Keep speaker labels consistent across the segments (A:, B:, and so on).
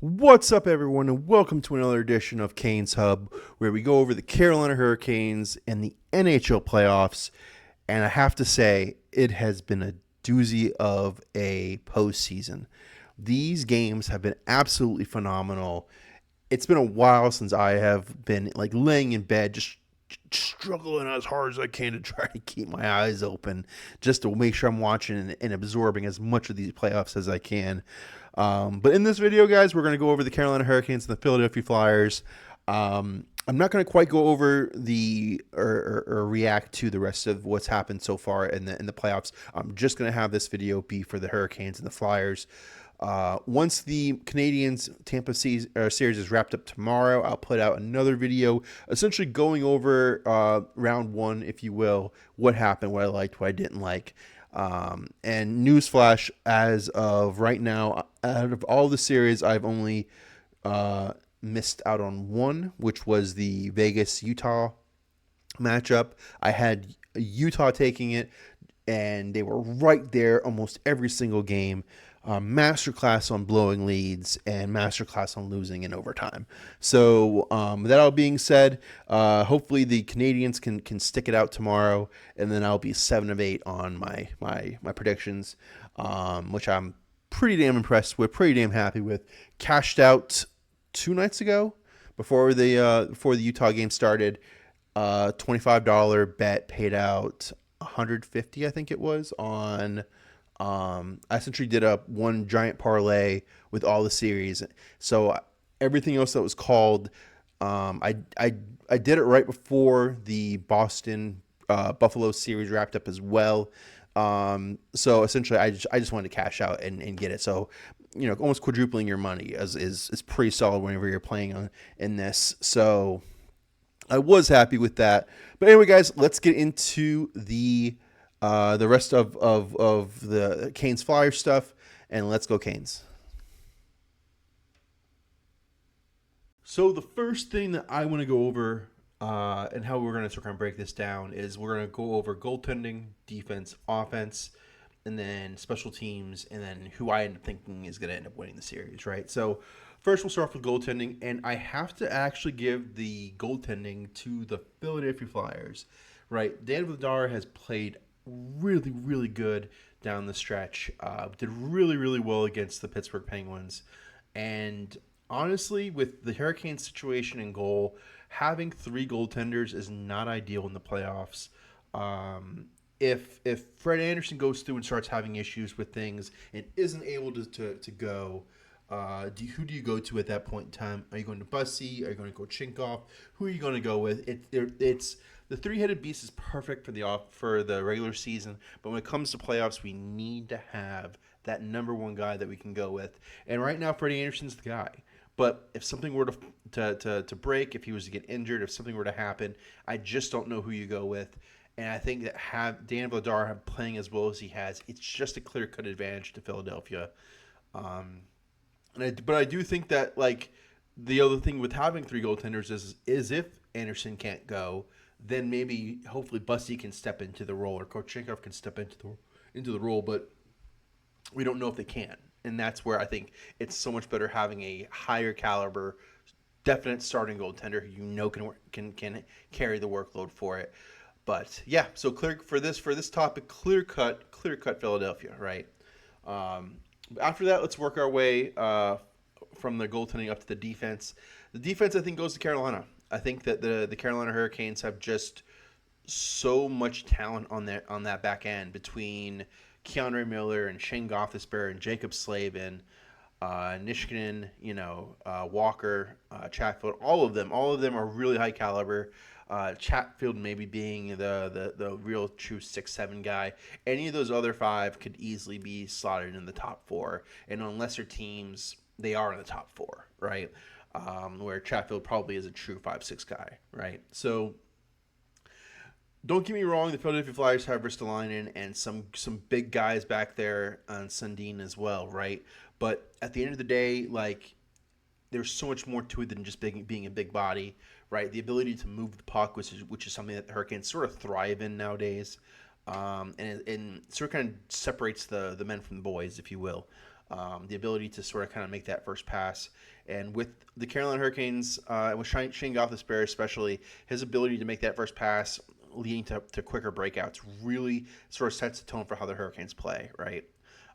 A: What's up, everyone, and welcome to another edition of Canes Hub, where we go over the Carolina Hurricanes and the NHL playoffs. And I have to say, it has been a doozy of a postseason. These games have been absolutely phenomenal. It's been a while since I have been laying in bed, just struggling as hard as I can to try to keep my eyes open, just to make sure I'm watching and absorbing as much of these playoffs as I can. But in this video, guys, we're going to go over the Carolina Hurricanes and the Philadelphia Flyers. I'm not going to quite go over or react to the rest of what's happened so far in the playoffs. I'm just going to have this video be for the Hurricanes and the Flyers. Once the Canadiens Tampa series is wrapped up tomorrow, I'll put out another video essentially going over round one, if you will, what happened, what I liked, what I didn't like. And newsflash, as of right now, out of all the series, I've only missed out on one, which was the Vegas-Utah matchup. I had Utah taking it, and they were right there almost every single game. Masterclass on blowing leads and masterclass on losing in overtime. So that all being said, hopefully the Canadians can stick it out tomorrow, and then I'll be 7 of 8 on my predictions, which I'm pretty damn impressed with, pretty damn happy with. Cashed out 2 nights ago before the Utah game started. $25 bet paid out 150, I think it was, on. I essentially did a one giant parlay with all the series. So everything else that was called, I did it right before the Boston Buffalo series wrapped up as well. So essentially, I just wanted to cash out and get it. So almost quadrupling your money is pretty solid whenever you're playing in this. So I was happy with that. But anyway, guys, let's get into the rest of the Canes Flyer stuff, and let's go Canes. So the first thing that I want to go over and how we're going to kind of break this down is we're going to go over goaltending, defense, offense, and then special teams, and then who I end up thinking is going to end up winning the series, right? So first we'll start off with goaltending, and I have to actually give the goaltending to the Philadelphia Flyers, right? Dan Vladar has played really, really good down the stretch. Did really, really well against the Pittsburgh Penguins. And honestly, with the Hurricanes situation in goal, having 3 goaltenders is not ideal in the playoffs. If Fred Anderson goes through and starts having issues with things and isn't able to go, who do you go to at that point in time? Are you going to Bussy? Are you going to go Chinkov? Who are you going to go with? It's the three-headed beast is perfect for the regular season, but when it comes to playoffs, we need to have that number one guy that we can go with. And right now, Freddie Anderson's the guy. But if something were to break, if he was to get injured, if something were to happen, I just don't know who you go with. And I think that Dan Vladar playing as well as he has, it's just a clear-cut advantage to Philadelphia. But I do think that the other thing with having 3 goaltenders is if Anderson can't go, then maybe hopefully Bussy can step into the role or Kochenkov can step into the role, but we don't know if they can. And that's where I think it's so much better having a higher caliber, definite starting goaltender who can carry the workload for it. But yeah, so clear for this topic, clear cut Philadelphia, right? After that, let's work our way from the goaltending up to the defense. The defense, I think, goes to Carolina. I think that the Carolina Hurricanes have just so much talent on that back end between Keandre Miller and Shane Gostisbehere and Jacob Slavin, Niskanen, Walker, Chatfield. All of them are really high caliber. Chatfield maybe being the real true 6-7 guy. Any of those other 5 could easily be slotted in the top 4, and on lesser teams, they are in the top 4, right? Where Chatfield probably is a true 5-6 guy, right? So don't get me wrong, the Philadelphia Flyers have Ristolainen and some big guys back there on Sundin as well, right? But at the end of the day, there's so much more to it than just being a big body, right? The ability to move the puck, which is something that the Hurricanes sort of thrive in nowadays, and sort of kind of separates the men from the boys, if you will. the ability to sort of kind of make that first pass. And with the Carolina Hurricanes, with Shane Gothisbehere especially, his ability to make that first pass leading to quicker breakouts really sort of sets the tone for how the Hurricanes play, right?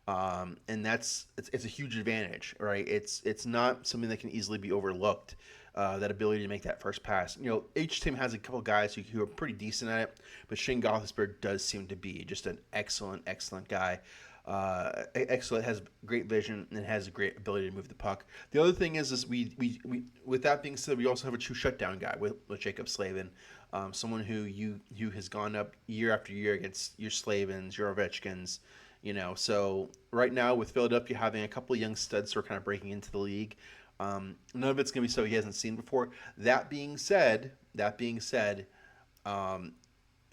A: And it's a huge advantage, right? It's not something that can easily be overlooked. That ability to make that first pass. Each team has a couple guys who are pretty decent at it, but Shane Gothisbehere does seem to be just an excellent guy. Excellent, has great vision and has a great ability to move the puck. The other thing is we with that being said, we also have a true shutdown guy with Jacob Slavin, someone who has gone up year after year against your Slavins, your Ovechkins. So right now with Philadelphia having a couple of young studs who are kind of breaking into the league, none of it's going to be so he hasn't seen before. That being said, um,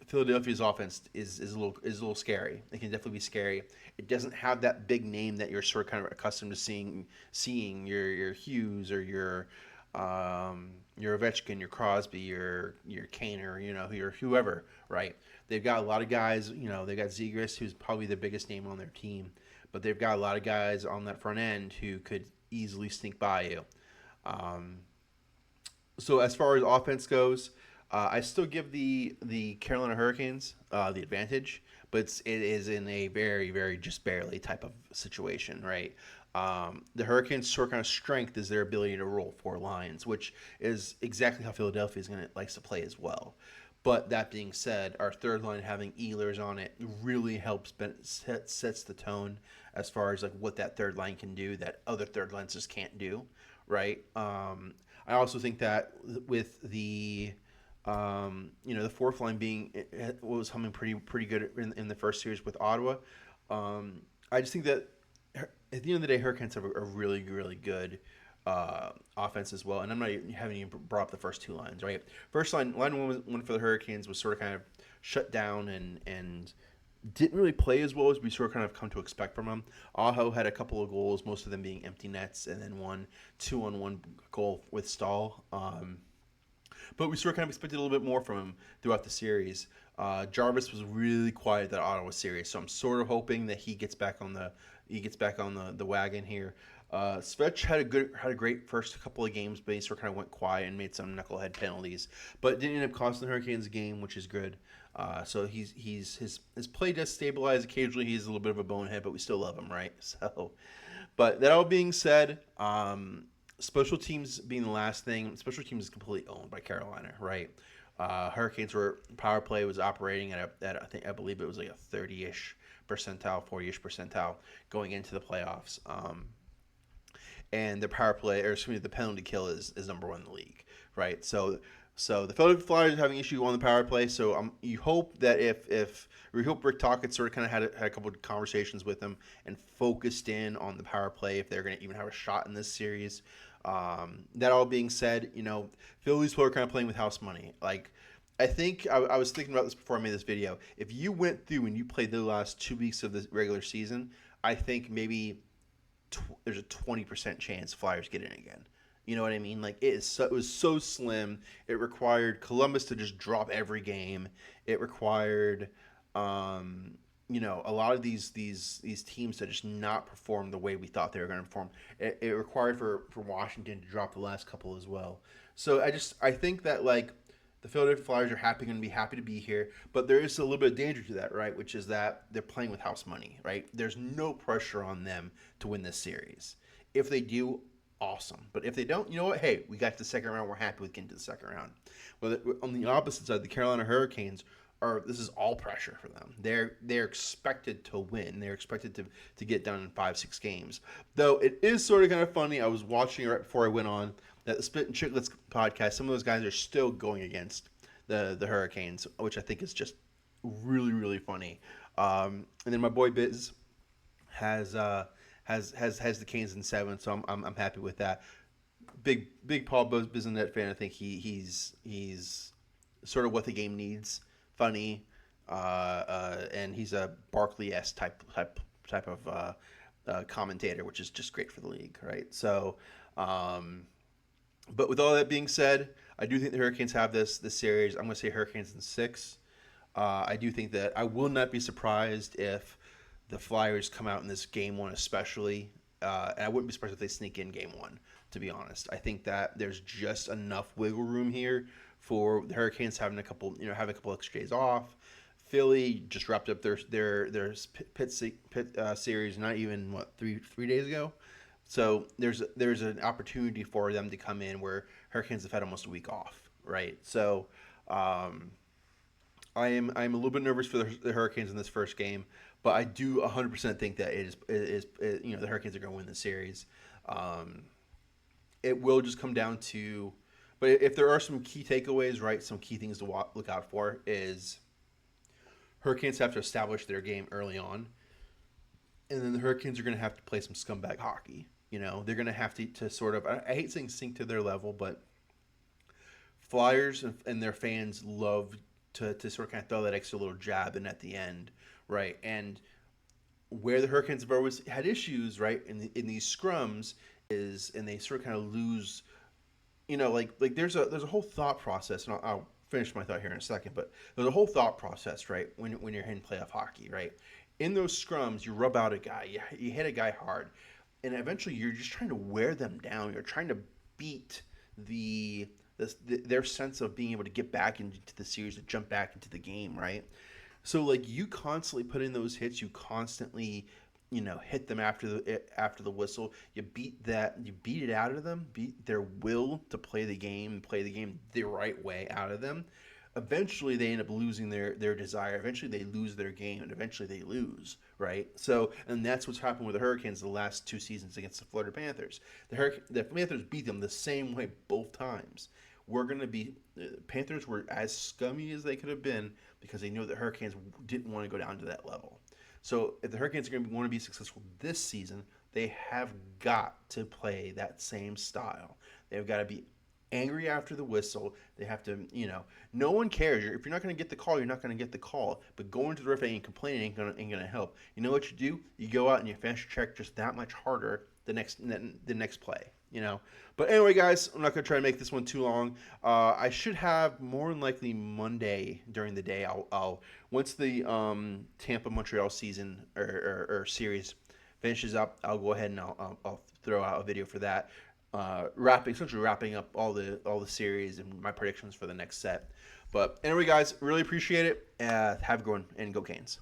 A: Philadelphia's offense is a little scary. It can definitely be scary. It doesn't have that big name that you're sort of kind of accustomed to seeing your Hughes or your Ovechkin, your Crosby, your Kaner, your whoever, right? They've got a lot of guys. They got Zegras, who's probably the biggest name on their team, but they've got a lot of guys on that front end who could easily sneak by you. Um, so as far as offense goes, I still give the Carolina Hurricanes the advantage, but it is in a very very just barely type of situation, right? The Hurricanes' sort of kind of strength is their ability to roll four lines, which is exactly how Philadelphia is going to likes to play as well. But that being said, our third line having Ehlers on it really helps sets the tone as far as like what that third line can do that other third lines just can't do, right? I also think that with the fourth line being was humming pretty good in the first series with Ottawa. I just think that at the end of the day, Hurricanes have a really really good offense as well. And I'm not haven't even brought up the first two lines, right? First line one for the Hurricanes was sort of kind of shut down and didn't really play as well as we sort of kind of come to expect from them. Aho had a couple of goals, most of them being empty nets, and then one 2-on-1 goal with Stahl. But we sort of kind of expected a little bit more from him throughout the series. Jarvis was really quiet that Ottawa series, so I'm sort of hoping that he gets back on the wagon here. Svech had a great first couple of games, but he sort of kind of went quiet and made some knucklehead penalties, but didn't end up costing the Hurricanes a game, which is good. So his play does stabilize occasionally. He's a little bit of a bonehead, but we still love him, right? So, but that all being said, special teams being the last thing, special teams is completely owned by Carolina, right? Hurricanes power play was operating at I believe it was like a 30-ish percentile, 40-ish percentile going into the playoffs. And the power play, or excuse me, the penalty kill is number one in the league, right? So the Philadelphia Flyers are having issue on the power play. So you hope that if we hope Rick Tocchet sort of kind of had a couple of conversations with them and focused in on the power play if they're going to even have a shot in this series. That all being said, Phillies are kind of playing with house money. Like, I think I was thinking about this before I made this video. If you went through and you played the last 2 weeks of the regular season, I think maybe there's a 20% chance Flyers get in again. You know what I mean? Like it was so slim. It required Columbus to just drop every game. It required, a lot of these teams to just not perform the way we thought they were going to perform. It required for Washington to drop the last couple as well. So I think that like the Philadelphia Flyers are going to be happy to be here, but there is a little bit of danger to that, right? Which is that they're playing with house money, right? There's no pressure on them to win this series. If they do, awesome. But if they don't, you know what? Hey, we got to the second round. We're happy with getting to the second round. Well, on the opposite side, the Carolina Hurricanes this is all pressure for them. They're expected to win. They're expected to get done in 5-6 games. Though it is sort of kind of funny. I was watching it right before I went on that the Spit and Chicklets podcast. Some of those guys are still going against the Hurricanes, which I think is just really really funny. And then my boy Biz has the Canes in 7, so I'm happy with that. Big Paul Bizanet fan. I think he's sort of what the game needs. Funny, and he's a Barkley-esque type of commentator, which is just great for the league, right? So, but with all that being said, I do think the Hurricanes have this series. I'm going to say Hurricanes in 6. I do think that I will not be surprised if the Flyers come out in this game one, especially And I wouldn't be surprised if they sneak in game one, to be honest. I think that there's just enough wiggle room here for the Hurricanes having having a couple extra days off. Philly just wrapped up their pit series not even what three days ago, so there's an opportunity for them to come in where Hurricanes have had almost a week off, right? So um, I'm a little bit nervous for the Hurricanes in this first game, but I do 100% think that the Hurricanes are going to win the series. Um, it will just come down to, but if there are some key takeaways, right, some key things to look out for is Hurricanes have to establish their game early on, and then the Hurricanes are going to have to play some scumbag hockey. They're going to have to sort of, I hate saying sink to their level, but Flyers and their fans love to sort of kind of throw that extra little jab in at the end, right? And where the Hurricanes have always had issues, right, in these scrums is, and they sort of kind of lose, like there's a whole thought process, and I'll finish my thought here in a second, but there's a whole thought process, right, when you're in playoff hockey, right? In those scrums, you rub out a guy, you hit a guy hard, and eventually you're just trying to wear them down. You're trying to beat their sense of being able to get back into the series, to jump back into the game, right? So like you constantly put in those hits, you constantly, hit them after the whistle. You beat it out of them, beat their will to play the game the right way out of them. Eventually they end up losing their desire. Eventually they lose their game, and eventually they lose, right? So, and that's what's happened with the Hurricanes the last two seasons against the Florida Panthers. The Panthers beat them the same way both times. Panthers were as scummy as they could have been because they knew the Hurricanes didn't want to go down to that level. So if the Hurricanes are going to want to be successful this season, they have got to play that same style. They've got to be angry after the whistle. They have to, no one cares. If you're not going to get the call, you're not going to get the call. But going to the referee and complaining ain't going to help. You know what you do? You go out and you finish your check just that much harder the next play. But anyway, guys, I'm not going to try to make this one too long. I should have more than likely Monday during the day. I'll once the Tampa Montreal season or series finishes up, I'll go ahead and I'll throw out a video for that, essentially wrapping up all the series and my predictions for the next set. But anyway, guys, really appreciate it. Have a good one and go Canes.